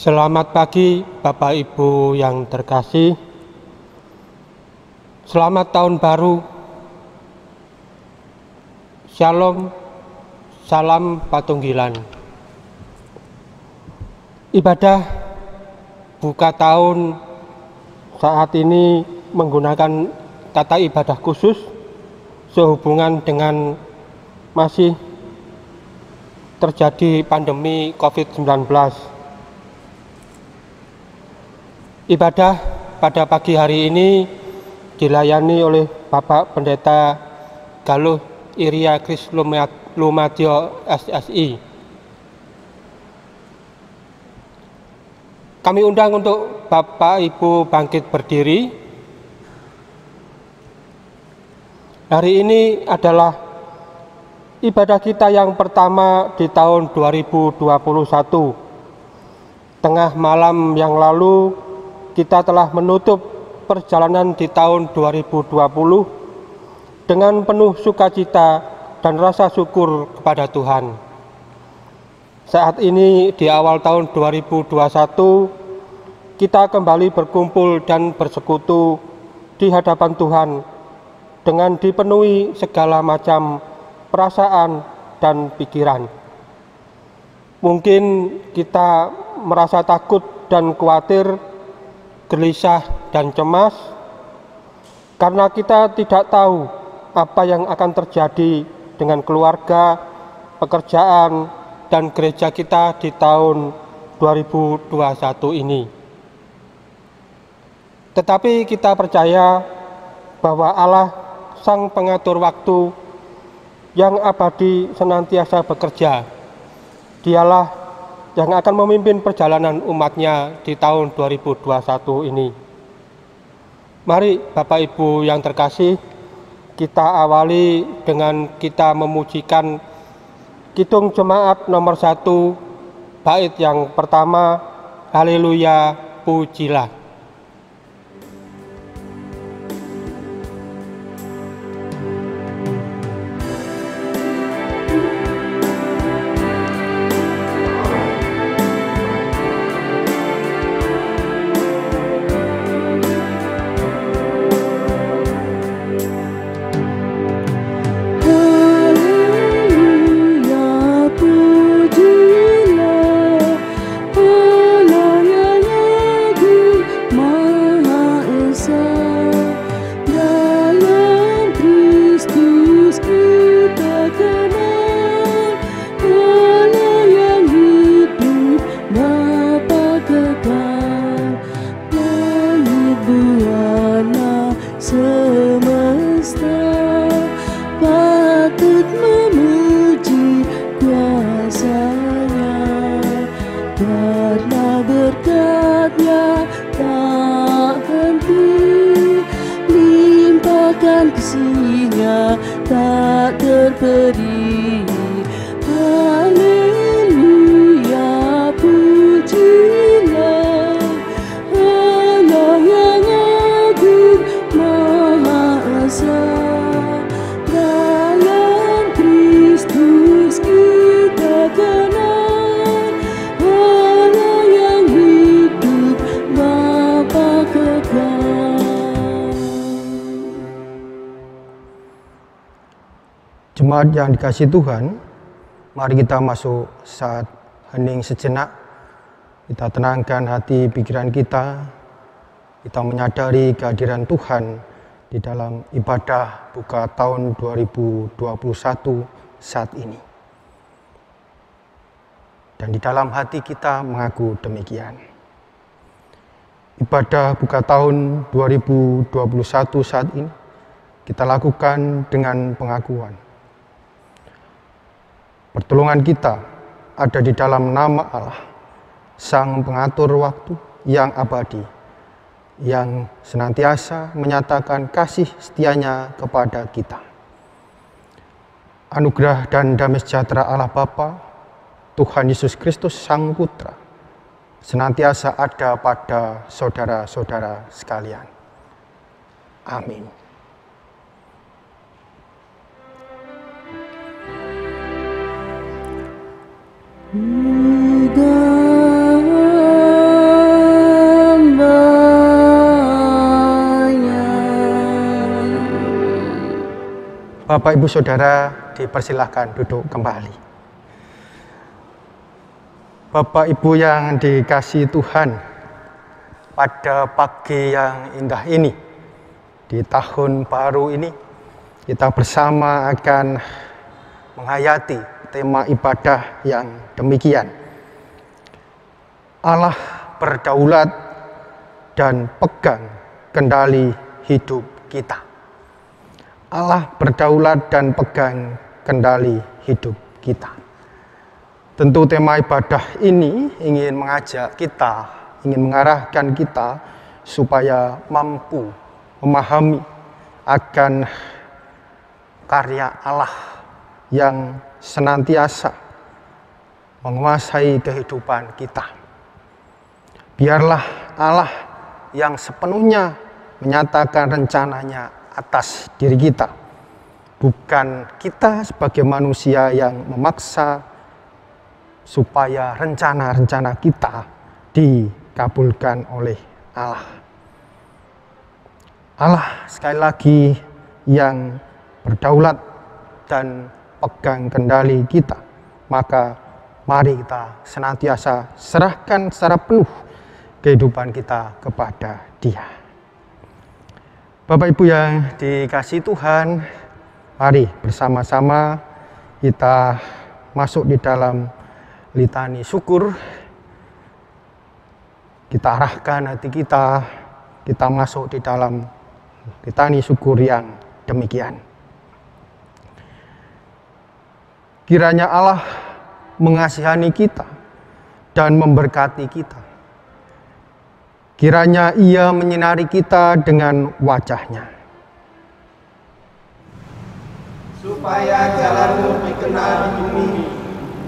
Selamat pagi Bapak Ibu yang terkasih. Selamat tahun baru. Shalom, salam Patunggilan. Ibadah buka tahun saat ini menggunakan tata ibadah khusus sehubungan dengan masih terjadi pandemi COVID-19. Ibadah pada pagi hari ini dilayani oleh Bapak Pendeta Galuh Iria Kris Lumatio SSI. Kami undang untuk Bapak Ibu bangkit berdiri. Hari ini adalah ibadah kita yang pertama di tahun 2021. Tengah malam yang lalu kita telah menutup perjalanan di tahun 2020 dengan penuh sukacita dan rasa syukur kepada Tuhan. Saat ini di awal tahun 2021, kita kembali berkumpul dan bersekutu di hadapan Tuhan dengan dipenuhi segala macam perasaan dan pikiran. Mungkin kita merasa takut dan khawatir, gelisah dan cemas, karena kita tidak tahu apa yang akan terjadi dengan keluarga, pekerjaan, dan gereja kita di tahun 2021 ini. Tetapi kita percaya bahwa Allah, Sang Pengatur Waktu yang abadi, senantiasa bekerja. Dialah yang akan memimpin perjalanan umatnya di tahun 2021 ini. Mari Bapak Ibu yang terkasih, kita awali dengan kita memujikan Kidung Jemaat nomor 1, bait yang pertama, Haleluya, Pujilah. Jemaat yang dikasihi Tuhan, mari kita masuk saat hening sejenak. Kita tenangkan hati pikiran kita. Kita menyadari kehadiran Tuhan di dalam ibadah buka tahun 2021 saat ini. Dan di dalam hati kita mengaku demikian. Ibadah buka tahun 2021 saat ini kita lakukan dengan pengakuan. Pertolongan kita ada di dalam nama Allah, Sang Pengatur Waktu yang abadi, yang senantiasa menyatakan kasih setianya kepada kita. Anugerah dan damai sejahtera Allah Bapa, Tuhan Yesus Kristus Sang Putra, senantiasa ada pada saudara-saudara sekalian. Amin. Uga Bapak Ibu Saudara dipersilahkan duduk kembali. Bapak Ibu yang dikasihi Tuhan, pada pagi yang indah ini, di tahun baru ini, kita bersama akan menghayati tema ibadah yang demikian. Allah berdaulat dan pegang kendali hidup kita. Allah berdaulat dan pegang kendali hidup kita. Tentu tema ibadah ini ingin mengajak kita, ingin mengarahkan kita supaya mampu memahami akan karya Allah yang senantiasa menguasai kehidupan kita. Biarlah Allah yang sepenuhnya menyatakan rencananya atas diri kita, bukan kita sebagai manusia yang memaksa supaya rencana-rencana kita dikabulkan oleh Allah. Allah sekali lagi yang berdaulat dan pegang kendali kita. Maka mari kita senantiasa serahkan secara penuh kehidupan kita kepada Dia. Bapak Ibu yang dikasihi Tuhan, mari bersama-sama kita masuk di dalam litani syukur. Kita arahkan hati kita masuk di dalam litani syukur yang demikian. Kiranya Allah mengasihani kita dan memberkati kita. Kiranya Ia menyinari kita dengan wajah-Nya, supaya jalanmu dikenal di bumi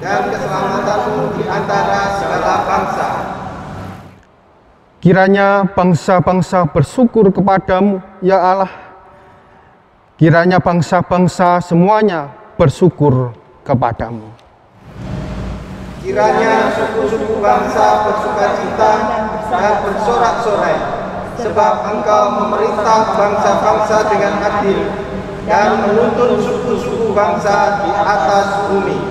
dan keselamatanmu di antara segala bangsa. Kiranya bangsa-bangsa bersyukur kepadamu, ya Allah. Kiranya bangsa-bangsa semuanya bersyukur kepadamu. Kiranya suku-suku bangsa bersukacita dan bersorak-sorai, sebab Engkau memerintah bangsa-bangsa dengan adil dan menuntun suku-suku bangsa di atas bumi.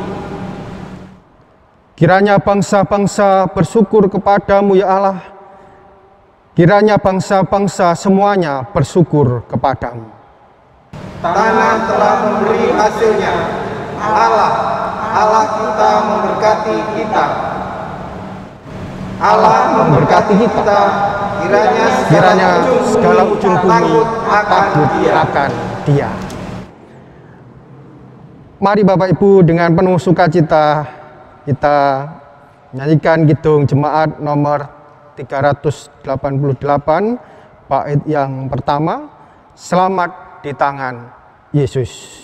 Kiranya bangsa-bangsa bersyukur kepadamu, ya Allah. Kiranya bangsa-bangsa semuanya bersyukur kepadamu. Tanah telah memberi hasilnya. Allah kita memberkati kita. Allah memberkati kita. Kiranya segala ujung bumi takut akan Dia. Mari Bapak Ibu dengan penuh sukacita kita nyanyikan kidung jemaat nomor 388 bait yang pertama, Selamat di Tangan Yesus.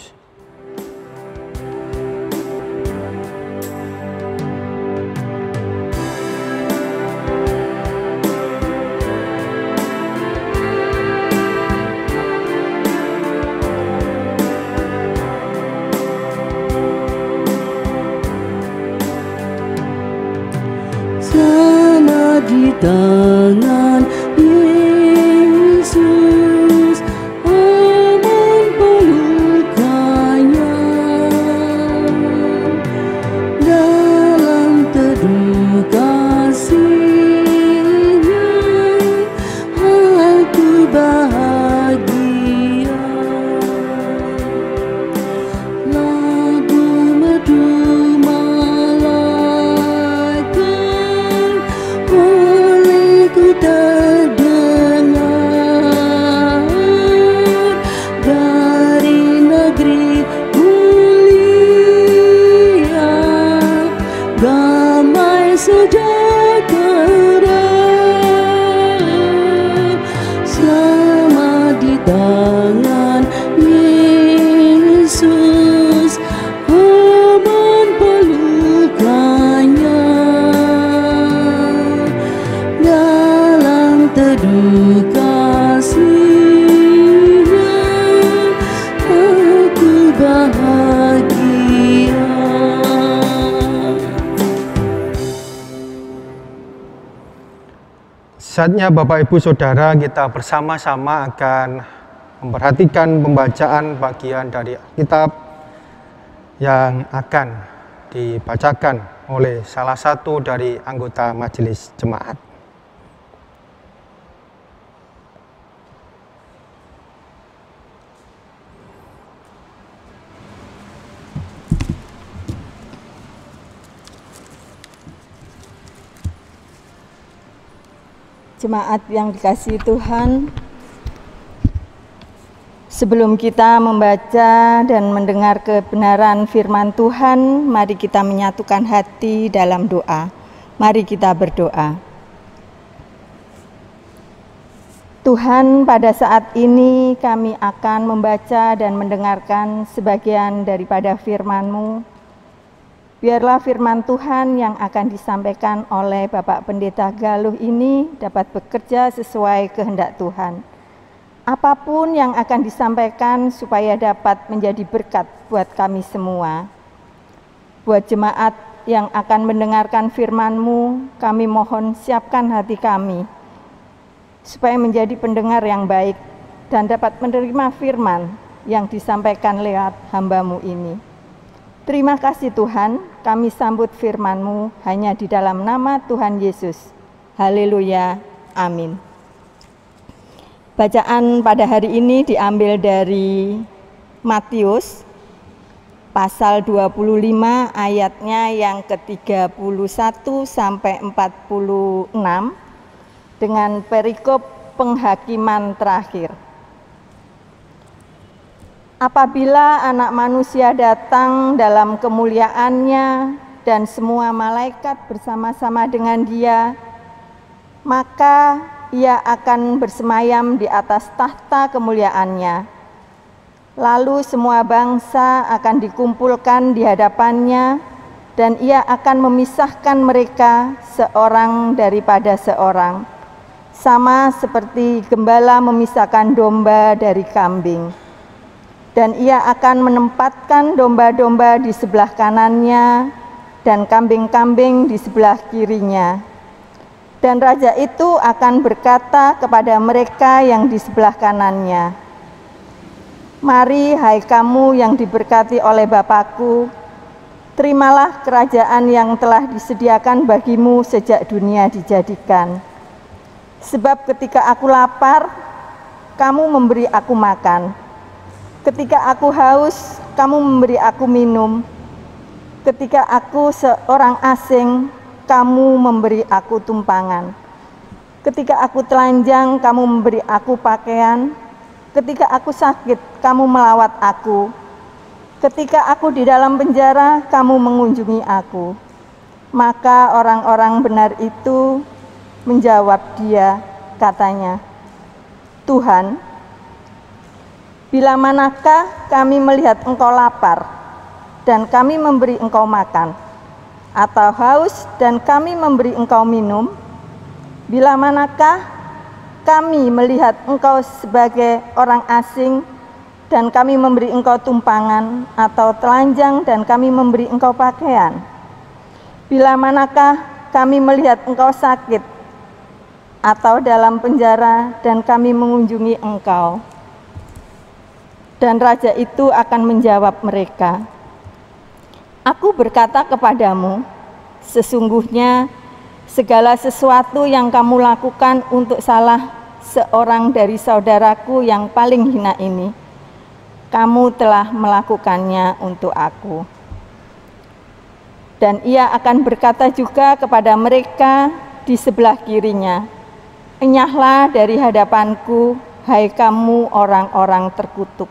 Di tangan Yesus, aman pelukannya. Dalam teduh kasih-Nya, aku bahagia. Lagu merdu terdengar dari negeri mulia, damai sejahtera. Selamat di tangan Yesus, aman pelukannya. Teduh kasih-Nya, aku bahagia. Saatnya Bapak Ibu Saudara kita bersama-sama akan memperhatikan pembacaan bagian dari Alkitab yang akan dibacakan oleh salah satu dari anggota majelis jemaat. Jemaat yang dikasihi Tuhan, sebelum kita membaca dan mendengar kebenaran firman Tuhan, mari kita menyatukan hati dalam doa. Mari kita berdoa. Tuhan, pada saat ini kami akan membaca dan mendengarkan sebagian daripada firman-Mu. Biarlah firman Tuhan yang akan disampaikan oleh Bapak Pendeta Galuh ini dapat bekerja sesuai kehendak Tuhan. Apapun yang akan disampaikan supaya dapat menjadi berkat buat kami semua. Buat jemaat yang akan mendengarkan firman-Mu, kami mohon siapkan hati kami, supaya menjadi pendengar yang baik dan dapat menerima firman yang disampaikan lewat hamba-Mu ini. Terima kasih Tuhan, kami sambut firman-Mu hanya di dalam nama Tuhan Yesus. Haleluya, amin. Bacaan pada hari ini diambil dari Matius pasal 25 ayatnya yang ke-31 sampai 46 dengan perikop penghakiman terakhir. Apabila Anak Manusia datang dalam kemuliaannya dan semua malaikat bersama-sama dengan Dia, maka Ia akan bersemayam di atas tahta kemuliaannya. Lalu semua bangsa akan dikumpulkan di hadapannya, dan Ia akan memisahkan mereka seorang daripada seorang, sama seperti gembala memisahkan domba dari kambing. Dan Ia akan menempatkan domba-domba di sebelah kanannya dan kambing-kambing di sebelah kirinya. Dan raja itu akan berkata kepada mereka yang di sebelah kanannya, "Mari, hai kamu yang diberkati oleh Bapa-Ku, terimalah kerajaan yang telah disediakan bagimu sejak dunia dijadikan. Sebab ketika aku lapar, kamu memberi aku makan. Ketika aku haus, kamu memberi aku minum. Ketika aku seorang asing, kamu memberi aku tumpangan. Ketika aku telanjang, kamu memberi aku pakaian. Ketika aku sakit, kamu melawat aku. Ketika aku di dalam penjara, kamu mengunjungi aku." Maka orang-orang benar itu menjawab Dia, katanya, "Tuhan, bila manakah kami melihat Engkau lapar dan kami memberi Engkau makan, atau haus dan kami memberi Engkau minum? Bila manakah kami melihat Engkau sebagai orang asing dan kami memberi Engkau tumpangan, atau telanjang dan kami memberi Engkau pakaian? Bila manakah kami melihat Engkau sakit atau dalam penjara dan kami mengunjungi Engkau?" Dan raja itu akan menjawab mereka, "Aku berkata kepadamu, sesungguhnya segala sesuatu yang kamu lakukan untuk salah seorang dari saudaraku yang paling hina ini, kamu telah melakukannya untuk aku." Dan Ia akan berkata juga kepada mereka di sebelah kirinya, "Enyahlah dari hadapanku, hai kamu orang-orang terkutuk.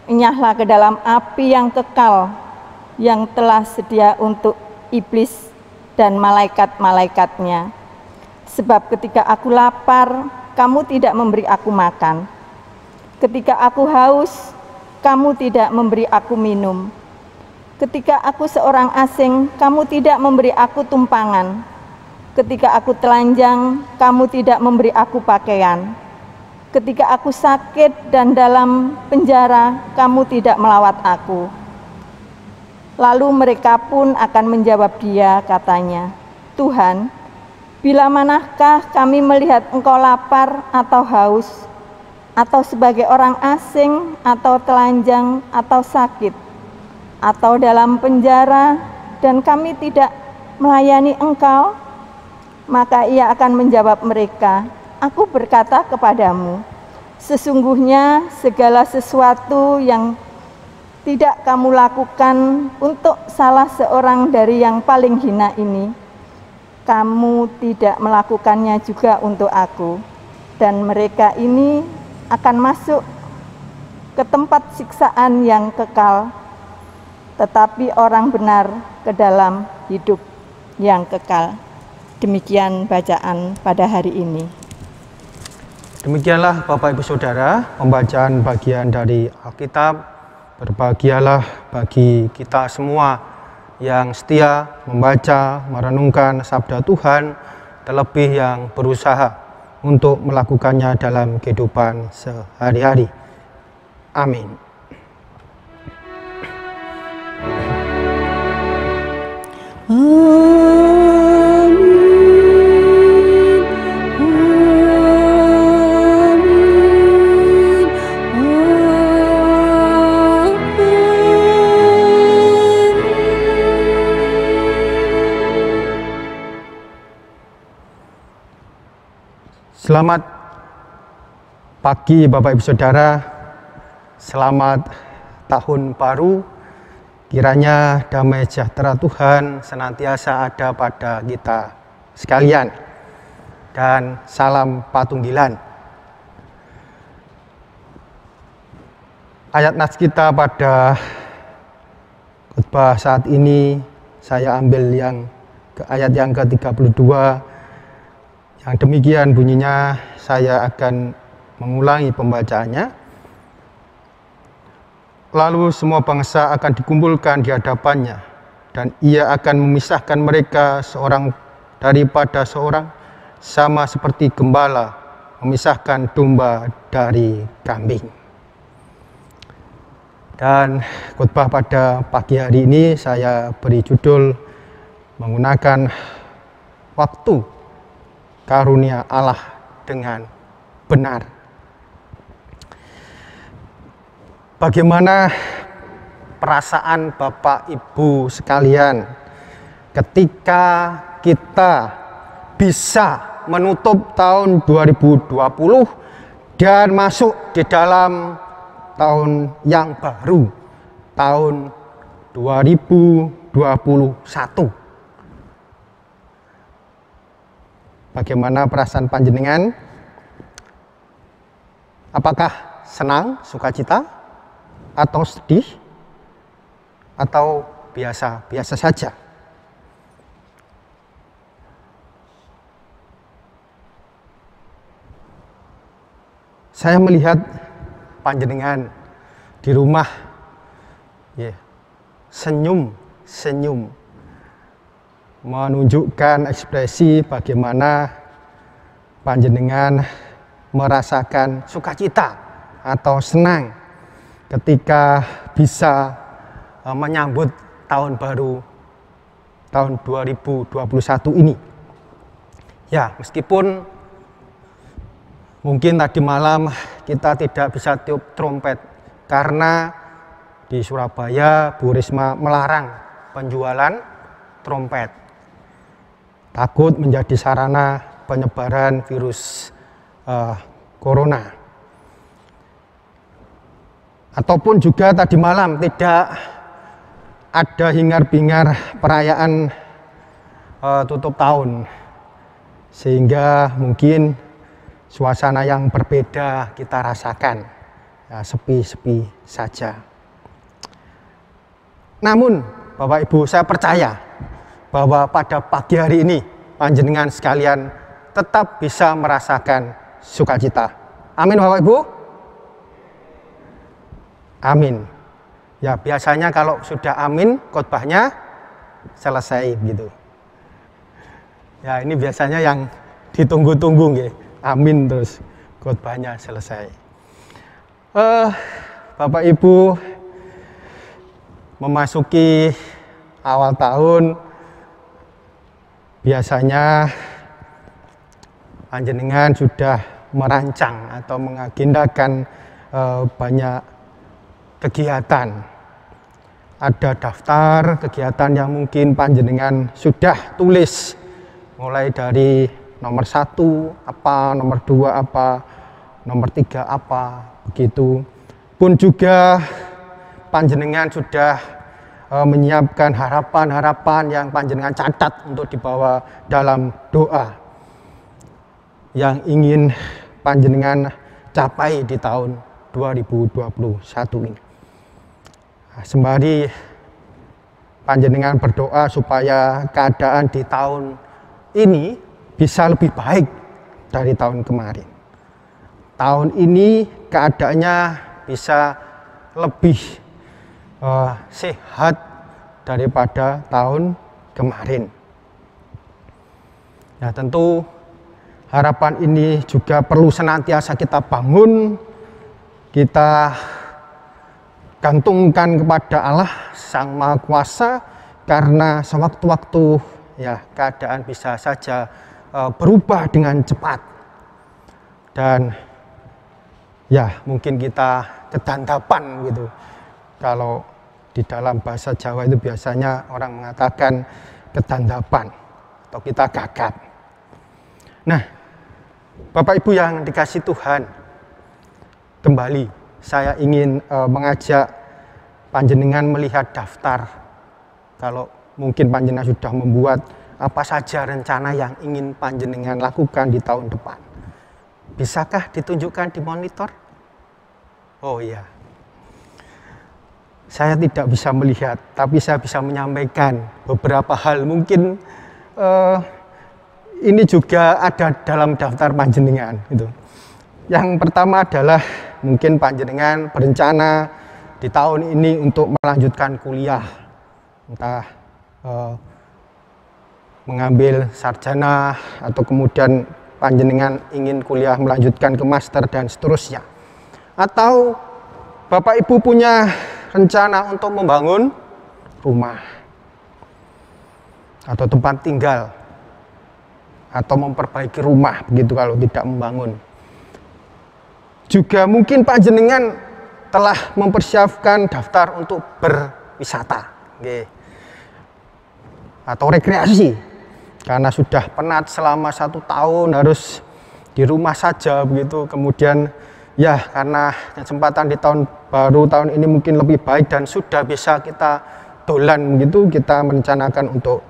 Enyahlah ke dalam api yang kekal, yang telah sedia untuk iblis dan malaikat-malaikatnya. Sebab ketika aku lapar, kamu tidak memberi aku makan. Ketika aku haus, kamu tidak memberi aku minum. Ketika aku seorang asing, kamu tidak memberi aku tumpangan. Ketika aku telanjang, kamu tidak memberi aku pakaian. Ketika aku sakit dan dalam penjara, kamu tidak melawat aku." Lalu mereka pun akan menjawab Dia, katanya, "Tuhan, bila manakah kami melihat Engkau lapar atau haus, atau sebagai orang asing, atau telanjang, atau sakit, atau dalam penjara, dan kami tidak melayani engkau?" Maka ia akan menjawab mereka, "Aku berkata kepadamu, sesungguhnya segala sesuatu yang tidak kamu lakukan untuk salah seorang dari yang paling hina ini, kamu tidak melakukannya juga untuk aku." Dan mereka ini akan masuk ke tempat siksaan yang kekal, tetapi orang benar ke dalam hidup yang kekal. Demikian bacaan pada hari ini. Demikianlah Bapak Ibu Saudara, pembacaan bagian dari Alkitab. Berbahagialah bagi kita semua yang setia membaca, merenungkan sabda Tuhan, terlebih yang berusaha untuk melakukannya dalam kehidupan sehari-hari. Amin. Selamat pagi Bapak Ibu Saudara, selamat tahun baru. Kiranya damai sejahtera Tuhan senantiasa ada pada kita sekalian, dan salam patunggilan. Ayat nas kita pada khotbah saat ini saya ambil ayat yang ke-32. Yang demikian bunyinya, saya akan mengulangi pembacaannya. Lalu semua bangsa akan dikumpulkan di hadapannya, dan ia akan memisahkan mereka seorang daripada seorang, sama seperti gembala memisahkan domba dari kambing. Dan khotbah pada pagi hari ini saya beri judul menggunakan waktu karunia Allah dengan benar. Bagaimana perasaan Bapak Ibu sekalian ketika kita bisa menutup tahun 2020 dan masuk di dalam tahun yang baru, tahun 2021? Bagaimana perasaan panjenengan? Apakah senang, sukacita, atau sedih, atau biasa-biasa saja? Saya melihat panjenengan di rumah, senyum, menunjukkan ekspresi bagaimana panjenengan merasakan sukacita atau senang ketika bisa menyambut tahun baru, tahun 2021 ini. Ya, meskipun mungkin tadi malam kita tidak bisa tiup trompet karena di Surabaya Bu Risma melarang penjualan trompet. Takut menjadi sarana penyebaran virus corona. Ataupun juga tadi malam tidak ada hingar-bingar perayaan tutup tahun, sehingga mungkin suasana yang berbeda kita rasakan, ya, sepi-sepi saja. Namun Bapak Ibu, saya percaya bahwa pada pagi hari ini panjenengan sekalian tetap bisa merasakan sukacita. Amin Bapak Ibu? Amin. Ya, biasanya kalau sudah amin khotbahnya selesai gitu. Ya, ini biasanya yang ditunggu-tunggu nggih. Amin terus khotbahnya selesai. Bapak Ibu, memasuki awal tahun biasanya panjenengan sudah merancang atau mengagendakan banyak kegiatan. Ada daftar kegiatan yang mungkin panjenengan sudah tulis, mulai dari nomor 1 apa, nomor 2 apa, nomor 3 apa, begitu. Pun juga panjenengan sudah menyiapkan harapan-harapan yang panjenengan catat untuk dibawa dalam doa yang ingin panjenengan capai di tahun 2021 ini. Sembari panjenengan berdoa supaya keadaan di tahun ini bisa lebih baik dari tahun kemarin. Tahun ini keadaannya bisa lebih sehat daripada tahun kemarin. Ya, tentu harapan ini juga perlu senantiasa kita bangun, kita gantungkan kepada Allah Sang Maha Kuasa, karena sewaktu-waktu ya keadaan bisa saja berubah dengan cepat, dan ya mungkin kita kedandapan gitu. Kalau di dalam bahasa Jawa itu biasanya orang mengatakan kedandapan atau kita gagap. Nah, Bapak Ibu yang dikasih Tuhan, kembali saya ingin mengajak panjenengan melihat daftar. Kalau mungkin panjenengan sudah membuat apa saja rencana yang ingin panjenengan lakukan di tahun depan. Bisakah ditunjukkan di monitor? Oh iya. Saya tidak bisa melihat, tapi saya bisa menyampaikan beberapa hal. Mungkin ini juga ada dalam daftar panjenengan gitu. Yang pertama adalah mungkin panjenengan berencana di tahun ini untuk melanjutkan kuliah, entah mengambil sarjana atau kemudian panjenengan ingin kuliah melanjutkan ke master dan seterusnya. Atau Bapak Ibu punya rencana untuk membangun rumah atau tempat tinggal, atau memperbaiki rumah begitu kalau tidak membangun. Juga mungkin panjenengan telah mempersiapkan daftar untuk berwisata atau rekreasi, karena sudah penat selama 1 tahun harus di rumah saja begitu. Kemudian ya karena kesempatan di tahun baru tahun ini mungkin lebih baik dan sudah bisa kita dolan begitu, kita merencanakan untuk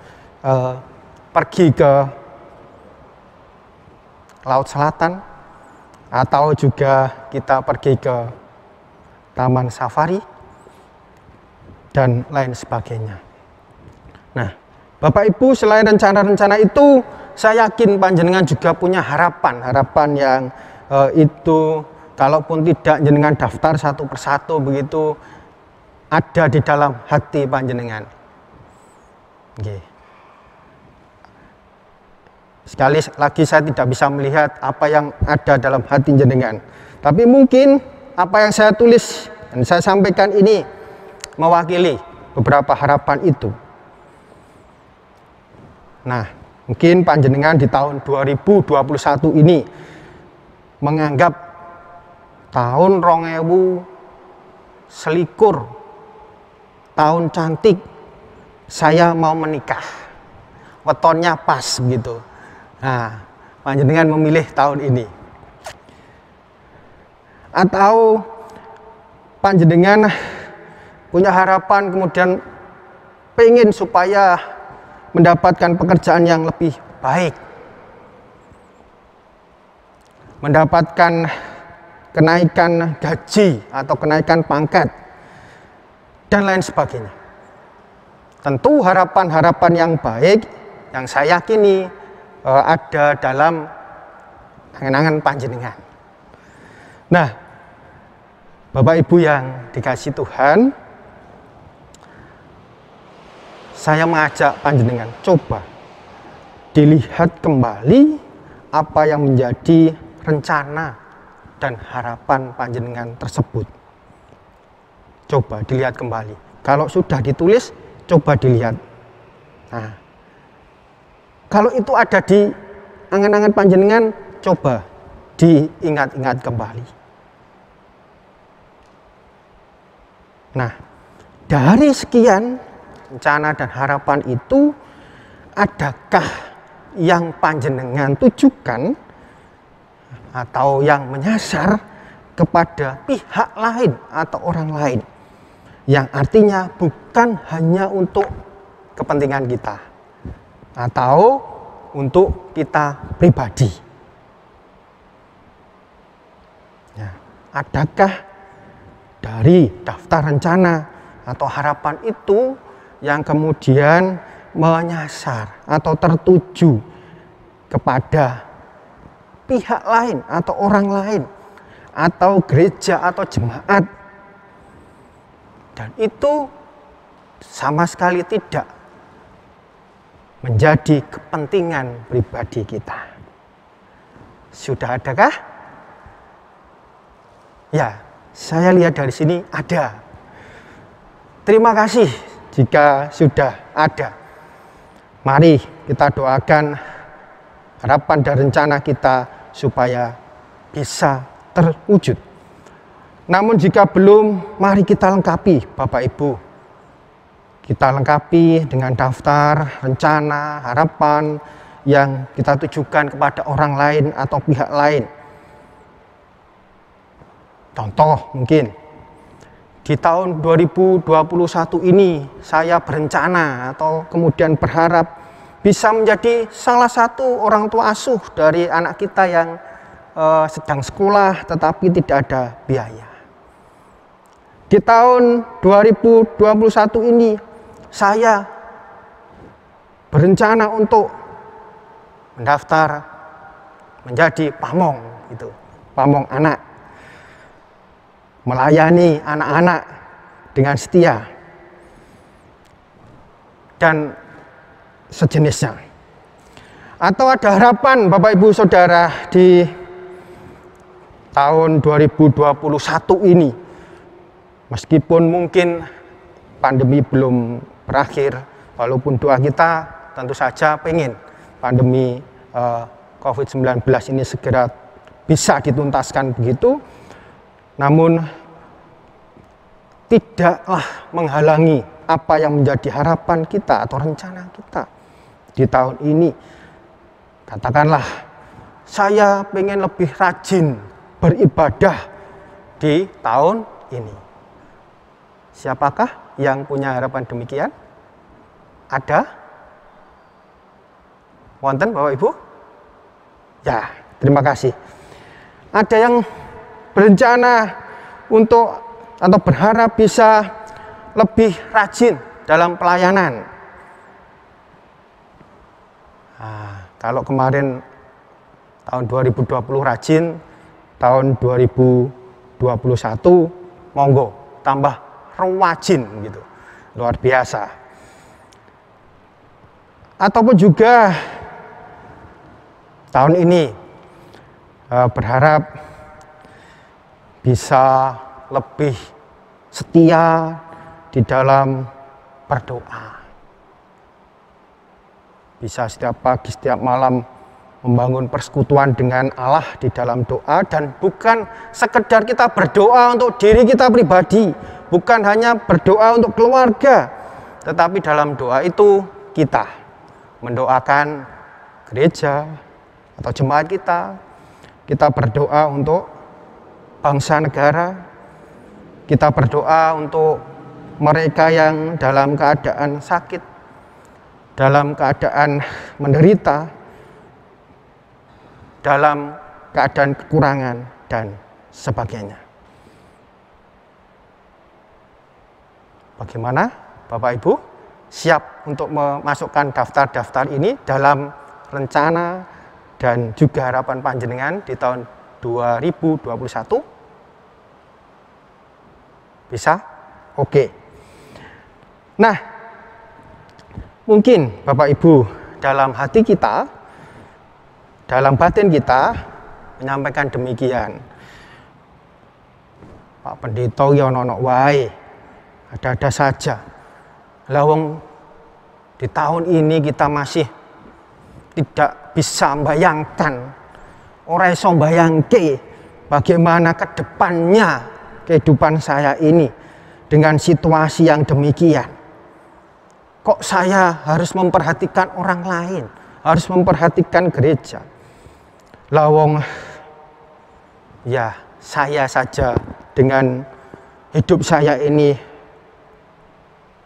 pergi ke Laut Selatan, atau juga kita pergi ke taman safari dan lain sebagainya. Nah, Bapak Ibu, selain rencana-rencana itu, saya yakin panjenengan juga punya harapan yang itu kalaupun tidak jenengan daftar satu persatu begitu, ada di dalam hati panjenengan. Okay. Sekali lagi saya tidak bisa melihat apa yang ada dalam hati jenengan, tapi mungkin apa yang saya tulis dan saya sampaikan ini mewakili beberapa harapan itu. Nah, mungkin panjenengan di tahun 2021 ini menganggap tahun 2021 tahun cantik, saya mau menikah, wetonnya pas gitu. Nah, panjenengan memilih tahun ini. Atau panjenengan punya harapan kemudian pengen supaya mendapatkan pekerjaan yang lebih baik, mendapatkan kenaikan gaji atau kenaikan pangkat dan lain sebagainya. Tentu harapan-harapan yang baik yang saya yakini ada dalam angan-angan panjenengan. Nah, Bapak Ibu yang dikasih Tuhan, saya mengajak panjenengan coba dilihat kembali apa yang menjadi rencana dan harapan panjenengan tersebut. Coba dilihat kembali. Kalau sudah ditulis, coba dilihat. Nah, kalau itu ada di angan-angan panjenengan, coba diingat-ingat kembali. Nah, dari sekian rencana dan harapan itu, adakah yang panjenengan tujukan atau yang menyasar kepada pihak lain atau orang lain, yang artinya bukan hanya untuk kepentingan kita atau untuk kita pribadi? Ya, adakah dari daftar rencana atau harapan itu yang kemudian menyasar atau tertuju kepada pihak lain atau orang lain atau gereja atau jemaat, dan itu sama sekali tidak menjadi kepentingan pribadi kita? Sudah adakah? Ya, saya lihat dari sini ada. Terima kasih jika sudah ada. Mari kita doakan harapan dan rencana kita supaya bisa terwujud. Namun jika belum, mari kita lengkapi, Bapak Ibu. Kita lengkapi dengan daftar rencana, harapan yang kita tujukan kepada orang lain atau pihak lain. Contoh mungkin di tahun 2021 ini saya berencana atau kemudian berharap bisa menjadi salah satu orang tua asuh dari anak kita yang sedang sekolah tetapi tidak ada biaya. Di tahun 2021 ini saya berencana untuk mendaftar menjadi pamong, gitu, pamong anak, melayani anak-anak dengan setia dan sejenisnya. Atau ada harapan Bapak Ibu Saudara di tahun 2021 ini, meskipun mungkin pandemi belum berakhir, walaupun doa kita tentu saja pengen pandemi COVID-19 ini segera bisa dituntaskan begitu, namun tidaklah menghalangi apa yang menjadi harapan kita atau rencana kita di tahun ini. Katakanlah, saya pengen lebih rajin beribadah di tahun ini. Siapakah yang punya harapan demikian? Ada? Wonten Bapak Ibu? Ya, terima kasih. Ada yang berencana untuk atau berharap bisa lebih rajin dalam pelayanan. Nah, kalau kemarin tahun 2020 rajin, tahun 2021 monggo tambah rajin gitu, luar biasa. Ataupun juga tahun ini berharap bisa lebih setia di dalam berdoa. Bisa setiap pagi, setiap malam membangun persekutuan dengan Allah di dalam doa, dan bukan sekedar kita berdoa untuk diri kita pribadi, bukan hanya berdoa untuk keluarga, tetapi dalam doa itu kita mendoakan gereja atau jemaat kita berdoa untuk bangsa negara, kita berdoa untuk mereka yang dalam keadaan sakit, dalam keadaan menderita, dalam keadaan kekurangan, dan sebagainya. Bagaimana Bapak Ibu siap untuk memasukkan daftar-daftar ini dalam rencana dan juga harapan panjenengan di tahun 2021? Bisa? Oke. Nah, mungkin Bapak Ibu dalam hati kita, dalam batin kita menyampaikan demikian. Pak Pendeta ya ono wae, ada-ada saja. Lah wong di tahun ini kita masih tidak bisa membayangkan ora iso mbayangke bagaimana ke depannya kehidupan saya ini dengan situasi yang demikian. Kok saya harus memperhatikan orang lain, harus memperhatikan gereja. Lawong ya saya saja dengan hidup saya ini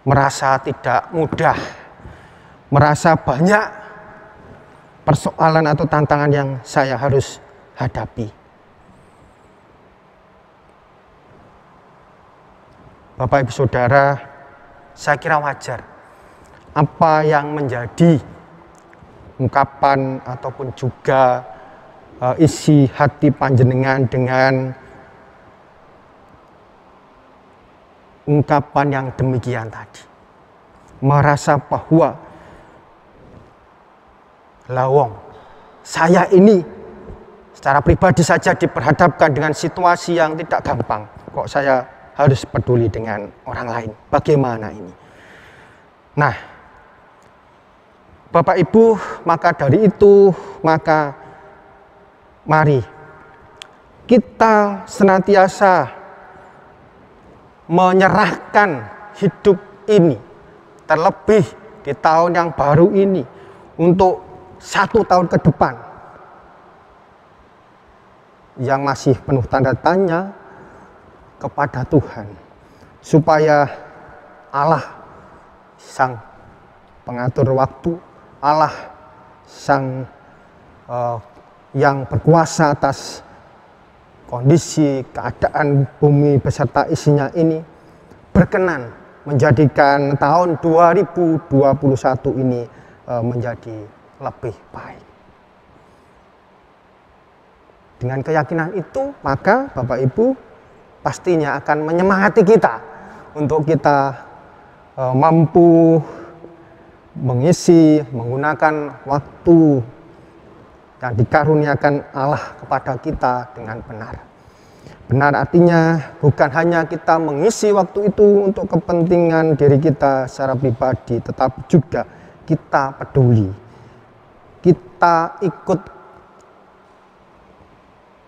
merasa tidak mudah, merasa banyak persoalan atau tantangan yang saya harus hadapi. Bapak Ibu Saudara, saya kira wajar apa yang menjadi ungkapan ataupun juga isi hati panjenengan dengan ungkapan yang demikian tadi. Merasa bahwa lawong saya ini secara pribadi saja diperhadapkan dengan situasi yang tidak gampang. Kok saya harus peduli dengan orang lain? Bagaimana ini? Nah, Bapak Ibu, maka dari itu, maka mari kita senantiasa menyerahkan hidup ini, terlebih di tahun yang baru ini, untuk 1 tahun ke depan yang masih penuh tanda tanya kepada Tuhan, supaya Allah Sang Pengatur waktu, Allah Sang yang berkuasa atas kondisi keadaan bumi beserta isinya ini, berkenan menjadikan tahun 2021 ini menjadi lebih baik. Dengan keyakinan itu, maka Bapak Ibu pastinya akan menyemangati kita untuk kita mampu mengisi, menggunakan waktu yang dikaruniakan Allah kepada kita dengan benar. Benar artinya bukan hanya kita mengisi waktu itu untuk kepentingan diri kita secara pribadi, tetapi juga kita peduli, kita ikut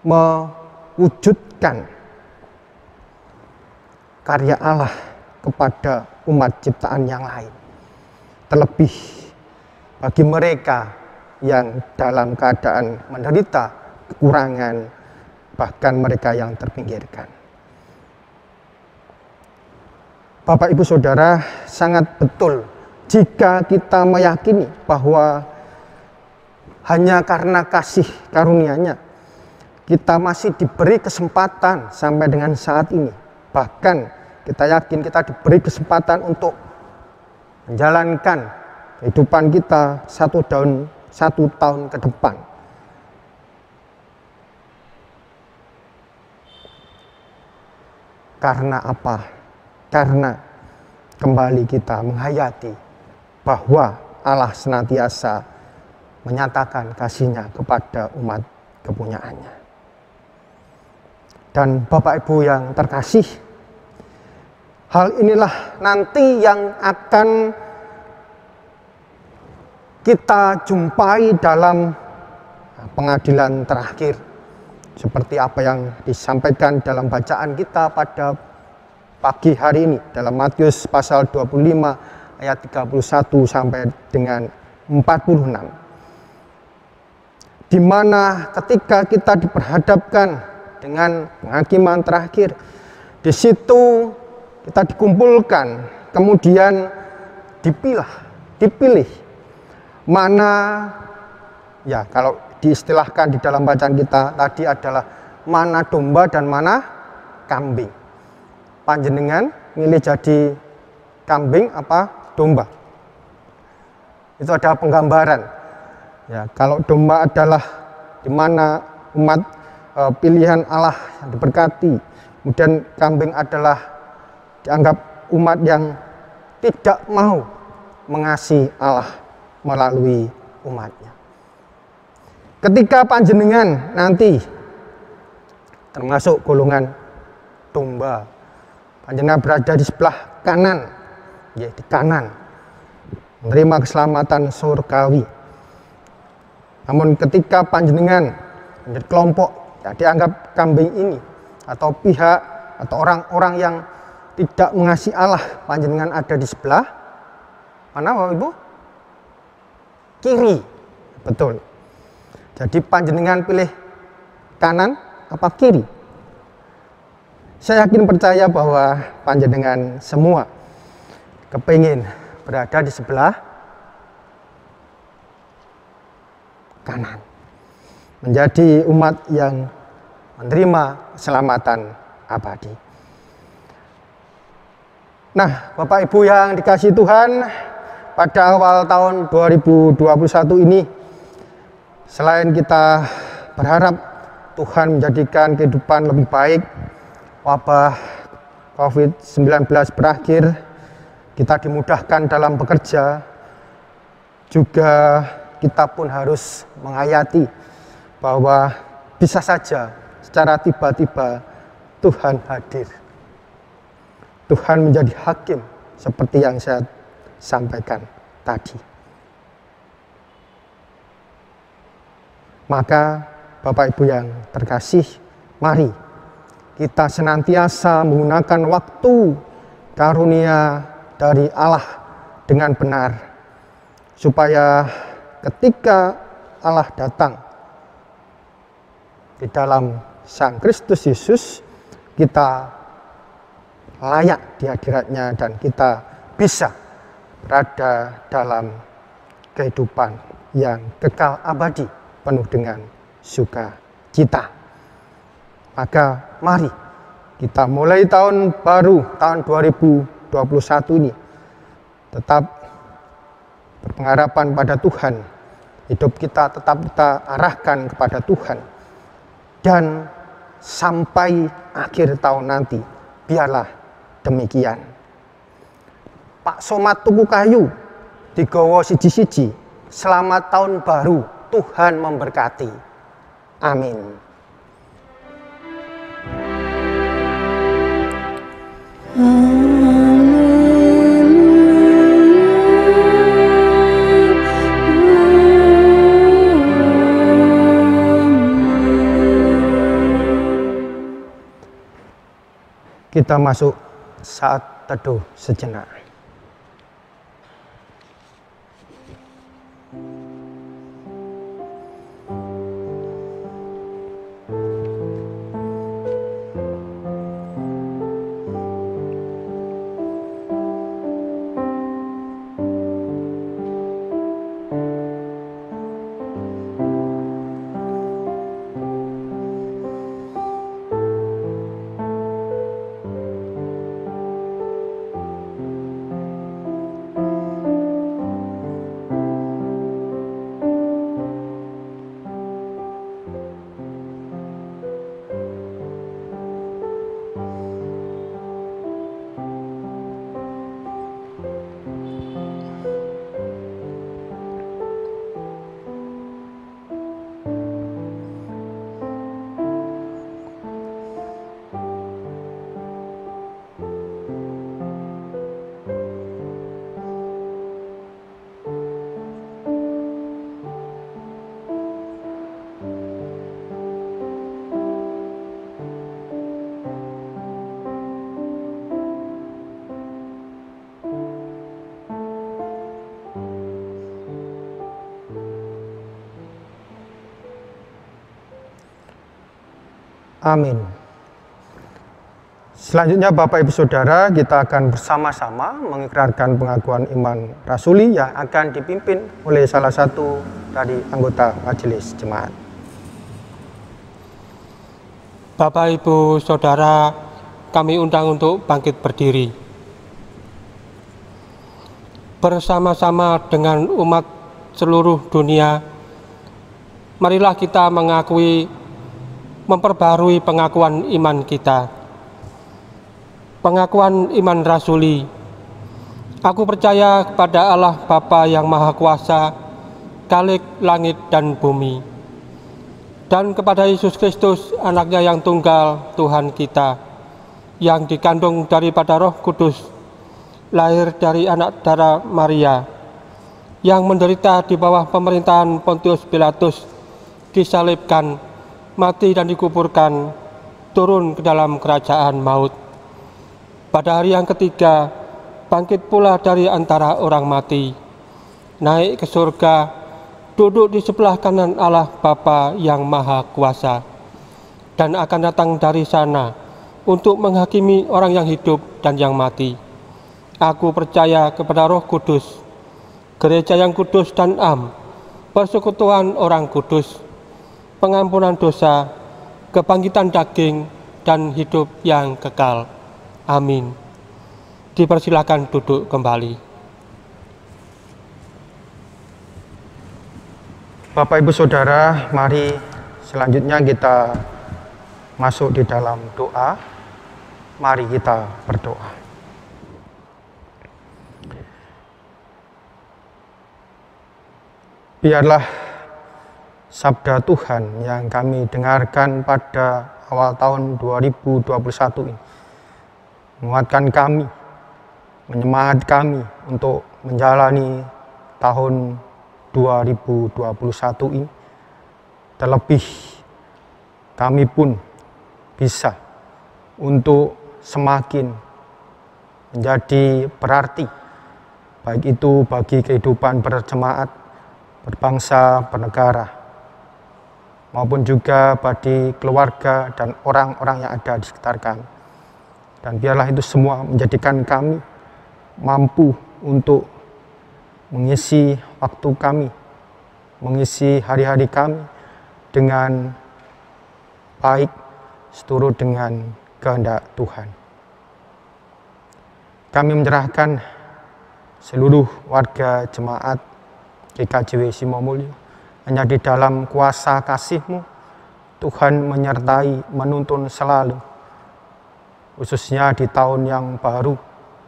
mewujudkan karya Allah kepada umat ciptaan yang lain. Terlebih bagi mereka yang dalam keadaan menderita kekurangan, bahkan mereka yang terpinggirkan. Bapak Ibu Saudara, sangat betul jika kita meyakini bahwa hanya karena kasih karunia-Nya kita masih diberi kesempatan sampai dengan saat ini. Bahkan kita yakin kita diberi kesempatan untuk menjalankan kehidupan kita 1 tahun ke depan. Karena apa? Karena kembali kita menghayati bahwa Allah senantiasa menyatakan kasih-Nya kepada umat kepunyaannya. Dan Bapak Ibu yang terkasih, hal inilah nanti yang akan kita jumpai dalam pengadilan terakhir, seperti apa yang disampaikan dalam bacaan kita pada pagi hari ini dalam Matius pasal 25 ayat 31 sampai dengan 46, di mana ketika kita diperhadapkan dengan penghakiman terakhir, di situ kita dikumpulkan, kemudian dipilih mana, ya kalau diistilahkan di dalam bacaan kita tadi adalah mana domba dan mana kambing. Panjenengan milih jadi kambing apa domba? Itu adalah penggambaran. Ya, kalau domba adalah di mana umat pilihan Allah yang diberkati, kemudian kambing adalah dianggap umat yang tidak mau mengasihi Allah melalui umatnya. Ketika panjenengan nanti termasuk golongan domba, panjenengan berada di sebelah kanan, ya di kanan, menerima keselamatan surgawi. Namun ketika panjenengan menjadi kelompok, ya, dianggap kambing ini atau pihak atau orang-orang yang tidak mengasihi Allah, panjenengan ada di sebelah mana Bapak Ibu? Kiri, betul. Jadi panjenengan pilih kanan apa kiri? Saya yakin percaya bahwa panjenengan semua kepingin berada di sebelah kanan, menjadi umat yang menerima keselamatan abadi. Nah, Bapak Ibu yang dikasihi Tuhan, pada awal tahun 2021 ini, selain kita berharap Tuhan menjadikan kehidupan lebih baik, wabah COVID-19 berakhir, kita dimudahkan dalam bekerja, juga kita pun harus menghayati bahwa bisa saja secara tiba-tiba Tuhan hadir. Tuhan menjadi hakim seperti yang saya sampaikan tadi. Maka Bapak Ibu yang terkasih, mari kita senantiasa menggunakan waktu karunia dari Allah dengan benar, supaya ketika Allah datang di dalam Sang Kristus Yesus, kita layak di hadiratnya dan kita bisa berada dalam kehidupan yang kekal abadi penuh dengan sukacita. Maka mari kita mulai tahun baru, tahun 2021 ini, tetap berpengharapan pada Tuhan. Hidup kita tetap kita arahkan kepada Tuhan. Dan sampai akhir tahun nanti, biarlah demikian. Pak Somat tuku kayu, digawa siji-siji. Selamat tahun baru, Tuhan memberkati. Amin. Kita masuk saat teduh sejenak. Amin. Selanjutnya Bapak Ibu Saudara, kita akan bersama-sama mengikrarkan pengakuan iman rasuli yang akan dipimpin oleh salah satu dari anggota majelis jemaat. Bapak Ibu Saudara, kami undang untuk bangkit berdiri. Bersama-sama dengan umat seluruh dunia, marilah kita memperbarui pengakuan iman kita. Pengakuan iman rasuli. Aku percaya kepada Allah Bapa yang Maha Kuasa, Khalik langit dan bumi, dan kepada Yesus Kristus, anaknya yang tunggal, Tuhan kita, yang dikandung daripada Roh Kudus, lahir dari anak darah Maria, yang menderita di bawah pemerintahan Pontius Pilatus, disalibkan, mati dan dikuburkan, turun ke dalam kerajaan maut. Pada hari yang ketiga, bangkit pula dari antara orang mati, naik ke surga, duduk di sebelah kanan Allah Bapa yang Maha Kuasa, dan akan datang dari sana untuk menghakimi orang yang hidup dan yang mati. Aku percaya kepada Roh Kudus, gereja yang kudus dan am, persekutuan orang kudus, pengampunan dosa, kebangkitan daging, dan hidup yang kekal. Amin. Dipersilakan duduk kembali. Bapak Ibu Saudara, mari selanjutnya kita masuk di dalam doa. Mari kita berdoa. Biarlah sabda Tuhan yang kami dengarkan pada awal tahun 2021 ini menguatkan kami, menyemangati kami untuk menjalani tahun 2021 ini. Terlebih kami pun bisa untuk semakin menjadi berarti, baik itu bagi kehidupan berjemaat, berbangsa, bernegara, maupun juga bagi keluarga dan orang-orang yang ada di sekitar kami. Dan biarlah itu semua menjadikan kami mampu untuk mengisi waktu kami, mengisi hari-hari kami dengan baik, seturut dengan kehendak Tuhan. Kami menyerahkan seluruh warga jemaat GKJW Simomulyo, hanya di dalam kuasa kasih-Mu Tuhan menyertai, menuntun selalu, khususnya di tahun yang baru,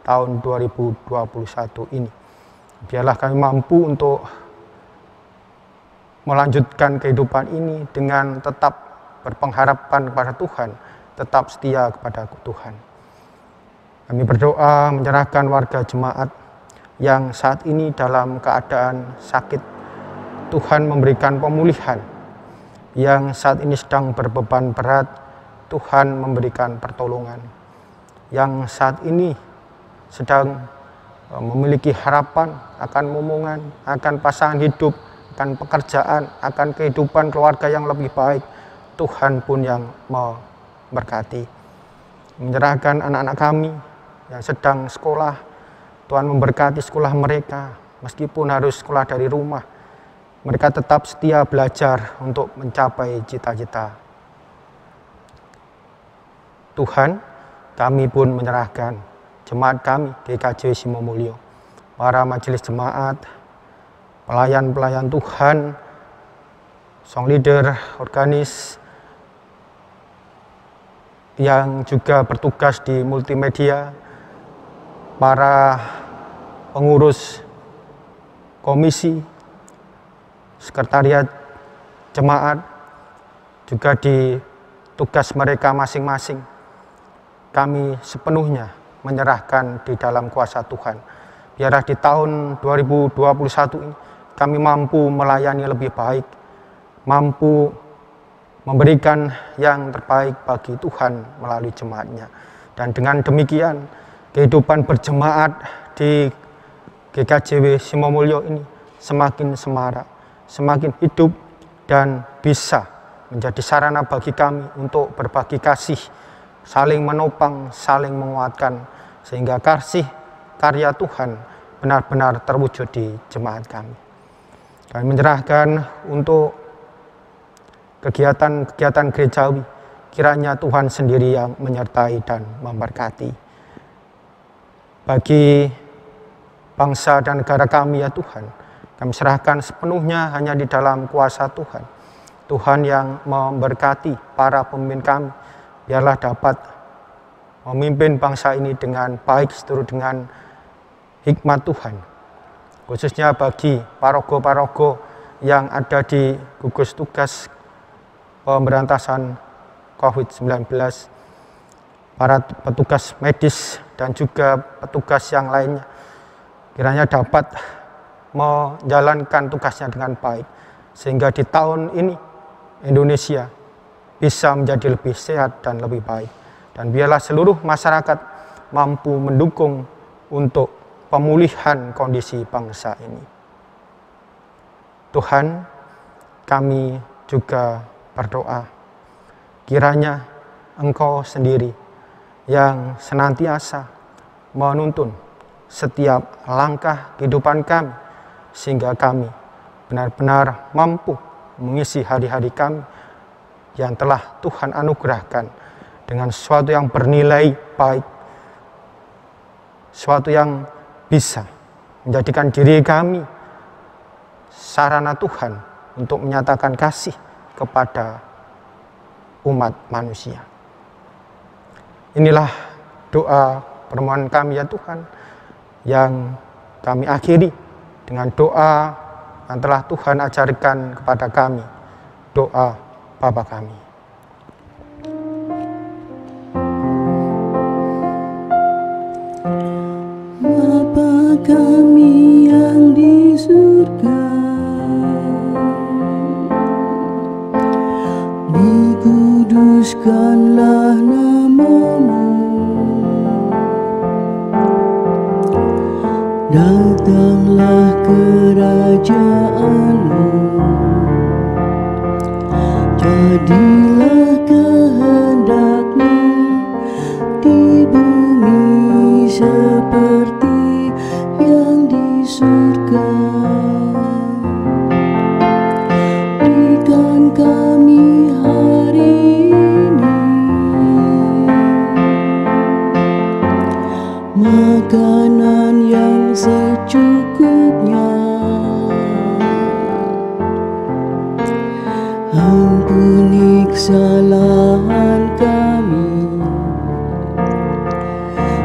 tahun 2021 ini. Biarlah kami mampu untuk melanjutkan kehidupan ini dengan tetap berpengharapan kepada Tuhan, tetap setia kepada Tuhan. Kami berdoa menyerahkan warga jemaat yang saat ini dalam keadaan sakit. Tuhan memberikan pemulihan. Yang saat ini sedang berbeban berat, Tuhan memberikan pertolongan. Yang saat ini sedang memiliki harapan akan momongan, akan pasangan hidup, akan pekerjaan, akan kehidupan keluarga yang lebih baik, Tuhan pun yang memberkati. Menyerahkan anak-anak kami yang sedang sekolah, Tuhan memberkati sekolah mereka, meskipun harus sekolah dari rumah, mereka tetap setia belajar untuk mencapai cita-cita. Tuhan, kami pun menyerahkan jemaat kami GKJW Simomulyo, para majelis jemaat, pelayan-pelayan Tuhan, song leader, organis, yang juga bertugas di multimedia, para pengurus komisi, sekretariat jemaat, juga di tugas mereka masing-masing. Kami sepenuhnya menyerahkan di dalam kuasa Tuhan. Biarlah di tahun 2021 ini kami mampu melayani lebih baik, mampu memberikan yang terbaik bagi Tuhan melalui jemaatnya. Dan dengan demikian, kehidupan berjemaat di GKJW Simomulyo ini semakin semarak, semakin hidup, dan bisa menjadi sarana bagi kami untuk berbagi kasih, saling menopang, saling menguatkan, sehingga kasih karya Tuhan benar-benar terwujud di jemaat kami. Kami menyerahkan untuk kegiatan-kegiatan gerejawi, kiranya Tuhan sendiri yang menyertai dan memberkati. Bagi bangsa dan negara kami ya Tuhan, kami serahkan sepenuhnya hanya di dalam kuasa Tuhan. Tuhan yang memberkati para pemimpin kami, biarlah dapat memimpin bangsa ini dengan baik seturut dengan hikmat Tuhan. Khususnya bagi parogo-parogo yang ada di gugus tugas pemberantasan COVID-19, para petugas medis dan juga petugas yang lainnya, kiranya dapat menjalankan tugasnya dengan baik, sehingga di tahun ini Indonesia bisa menjadi lebih sehat dan lebih baik. Dan biarlah seluruh masyarakat mampu mendukung untuk pemulihan kondisi bangsa ini. Tuhan, kami juga berdoa, kiranya Engkau sendiri yang senantiasa menuntun setiap langkah kehidupan kami, sehingga kami benar-benar mampu mengisi hari-hari kami yang telah Tuhan anugerahkan dengan sesuatu yang bernilai baik, sesuatu yang bisa menjadikan diri kami sarana Tuhan untuk menyatakan kasih kepada umat manusia. Inilah doa permohonan kami ya Tuhan, yang kami akhiri dengan doa yang telah Tuhan ajarkan kepada kami, doa Bapa kami. Bapa kami yang di surga, dikuduskanlah nama-Mu, datanglah kerajaan-Mu, jadilah kehendak-Mu di bumi seperti yang di surga. Berikan kami hari ini makanan yang secukupnya. Ampuni kesalahan kami,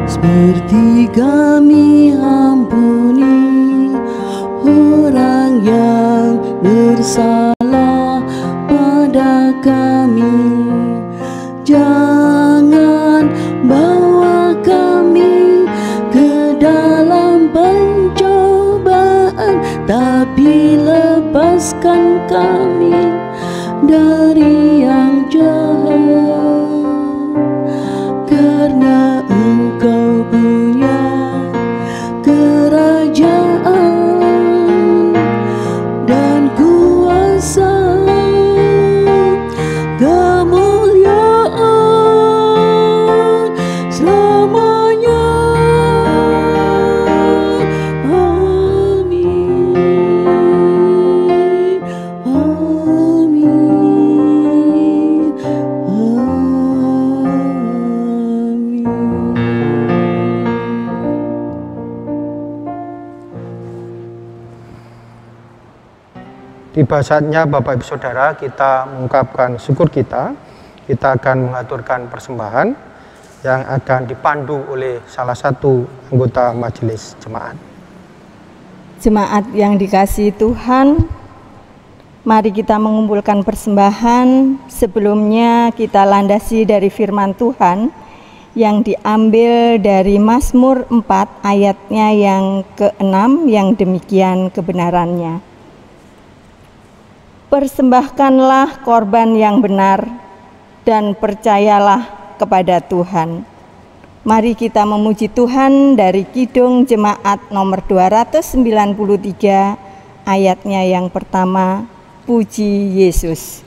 seperti kami ampuni orang yang bersalah pada kami. Jangan bawa kami ke dalam pencobaan, tapi lepaskan kami dari yang jahat, karena Engkau punya kerajaan dan kuasa, kemuliaan selamanya. Amin. Amin. Amin. Tiba saatnya Bapak Ibu Saudara kita mengungkapkan syukur kita. Kita akan mengaturkan persembahan yang akan dipandu oleh salah satu anggota majelis jemaat. Jemaat yang dikasihi Tuhan, mari kita mengumpulkan persembahan. Sebelumnya kita landasi dari firman Tuhan yang diambil dari Mazmur 4 ayatnya yang ke-6 yang demikian kebenarannya. Persembahkanlah korban yang benar dan percayalah kepada Tuhan. Mari kita memuji Tuhan dari Kidung Jemaat nomor 293 ayatnya yang pertama, Puji Yesus.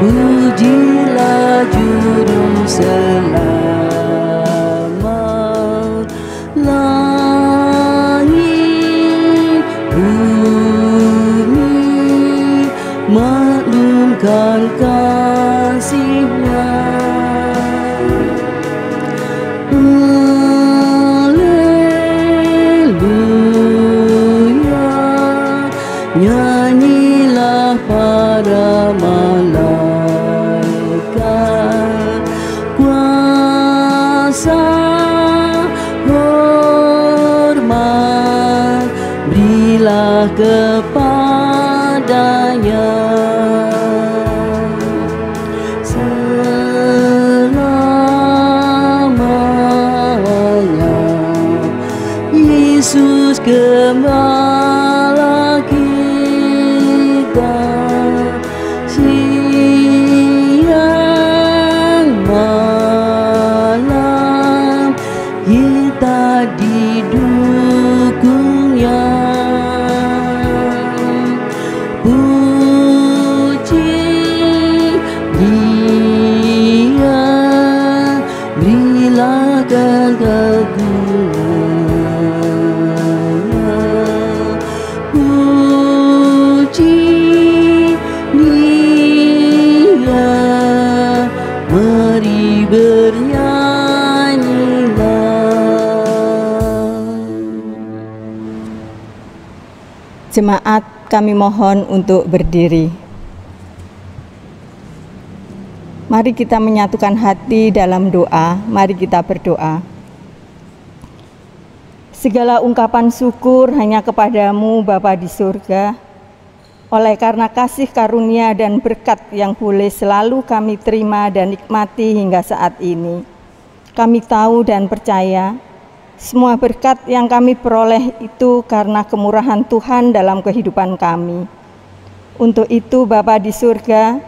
Pujilah Juru Selamat, langit bumi maklumkan kasih-Nya. Haleluya, nyanyilah para malaikat, kuasa roh kepadanya. Selamanya Yesus Gembala kita, siang malam kita didukungnya. Puji Dia, berilah keagungannya. Puji Dia, mari bernyanyilah. Jemaat, kami mohon untuk berdiri. Mari kita menyatukan hati dalam doa. Mari kita berdoa. Segala ungkapan syukur hanya kepadamu Bapa di surga. Oleh karena kasih karunia dan berkat yang boleh selalu kami terima dan nikmati hingga saat ini, kami tahu dan percaya semua berkat yang kami peroleh itu karena kemurahan Tuhan dalam kehidupan kami. Untuk itu Bapa di surga,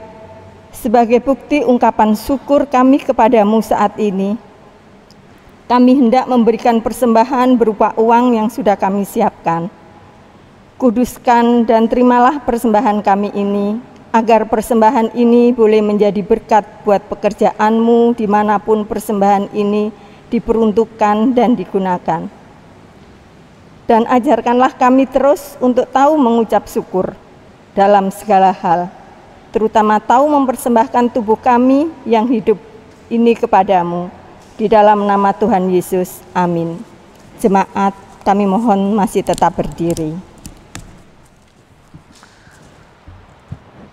sebagai bukti ungkapan syukur kami kepadamu saat ini, kami hendak memberikan persembahan berupa uang yang sudah kami siapkan. Kuduskan dan terimalah persembahan kami ini, agar persembahan ini boleh menjadi berkat buat pekerjaanmu dimanapun persembahan ini diperuntukkan dan digunakan. Dan ajarkanlah kami terus untuk tahu mengucap syukur dalam segala hal, terutama tahu mempersembahkan tubuh kami yang hidup ini kepadamu. Di dalam nama Tuhan Yesus, amin. Jemaat, kami mohon masih tetap berdiri.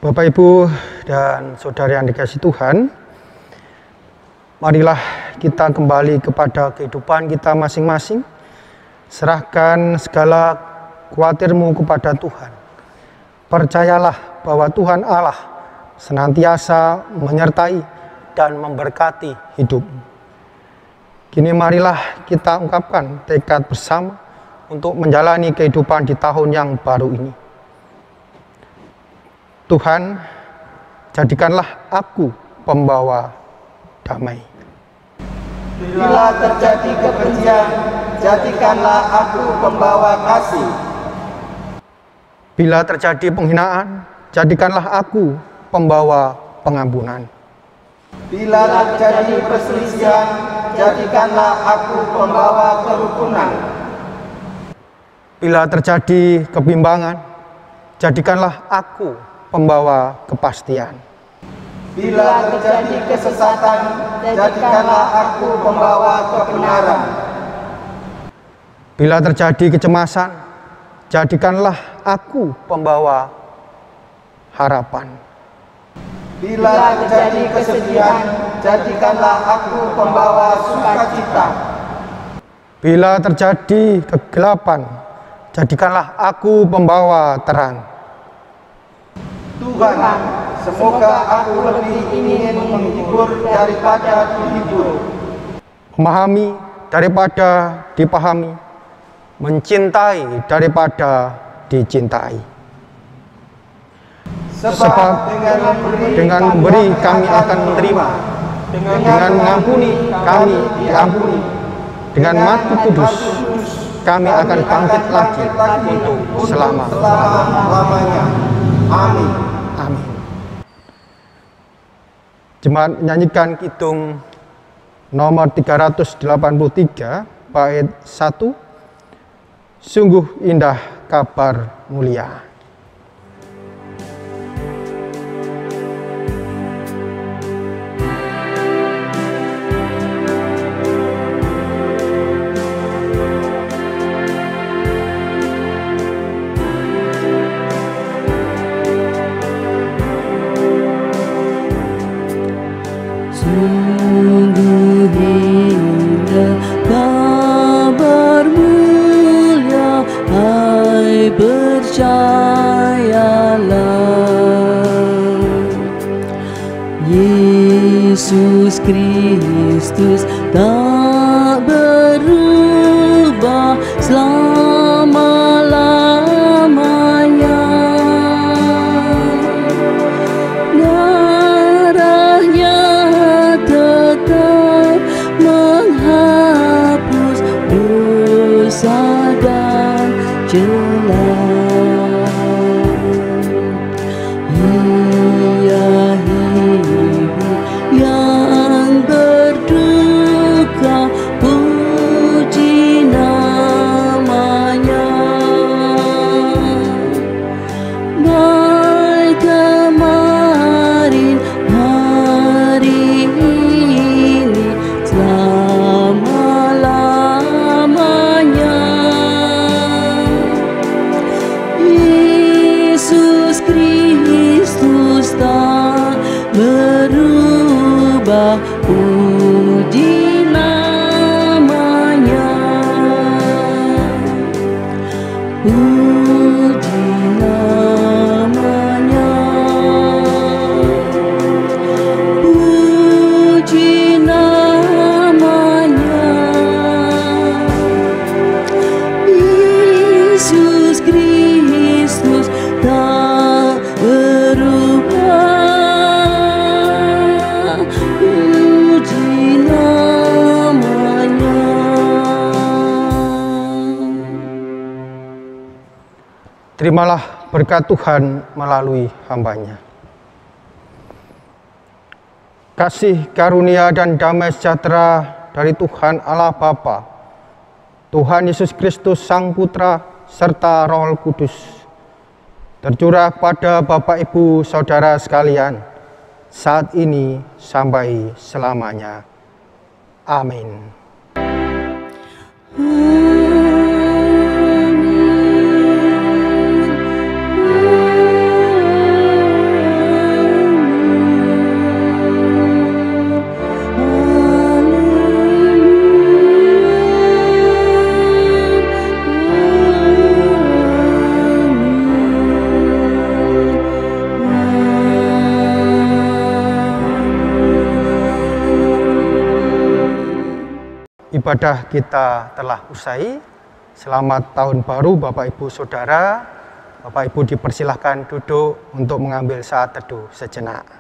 Bapak, Ibu, dan saudara yang dikasihi Tuhan, marilah kita kembali kepada kehidupan kita masing-masing. Serahkan segala khawatirmu kepada Tuhan. Percayalah bahwa Tuhan Allah senantiasa menyertai dan memberkati hidupmu. Kini marilah kita ungkapkan tekad bersama untuk menjalani kehidupan di tahun yang baru ini. Tuhan, jadikanlah aku pembawa damai. Bila terjadi kebencian, jadikanlah aku pembawa kasih. Bila terjadi penghinaan, jadikanlah aku pembawa pengampunan. Bila terjadi perselisihan, jadikanlah aku pembawa kerukunan. Bila terjadi kebimbangan, jadikanlah aku pembawa kepastian. Bila terjadi kesesatan, jadikanlah aku pembawa kebenaran. Bila terjadi kecemasan, jadikanlah aku pembawa harapan. Bila terjadi kesedihan, jadikanlah aku pembawa sukacita. Bila terjadi kegelapan, jadikanlah aku pembawa terang. Tuhan, semoga aku lebih ingin menghibur daripada dihibur, Memahami daripada dipahami, mencintai daripada dicintai. Sebab dengan memberi kami akan menerima, dengan mengampuni kami diampuni, dengan Mati Kudus kami akan bangkit lagi untuk selama-lamanya. Amin. Amin. Jemaat menyanyikan kidung nomor 383 bait 1. Sungguh indah kabar mulia. Sungguh indah kabar mulia, hai bercahaya Yesus Kristus tak berubah selama-lamanya. Darahnya tetap menghapus dosa dan celah. Ia hidup yang berduka, puji namanya. Baik kemarin, hari ini, selama-lamanya. Yesus Kristus tak berubah, puji namanya. Puji namanya. Puji namanya. Yesus Kristus tak berubah, puji namanya. Terimalah berkat Tuhan melalui hamba-Nya. Kasih karunia dan damai sejahtera dari Tuhan Allah Bapa, Tuhan Yesus Kristus Sang Putra, serta Roh Kudus tercurah pada Bapak Ibu Saudara sekalian, saat ini sampai selamanya. Amin. Ibadah kita telah usai. Selamat tahun baru Bapak Ibu Saudara. Bapak Ibu dipersilahkan duduk untuk mengambil saat teduh sejenak.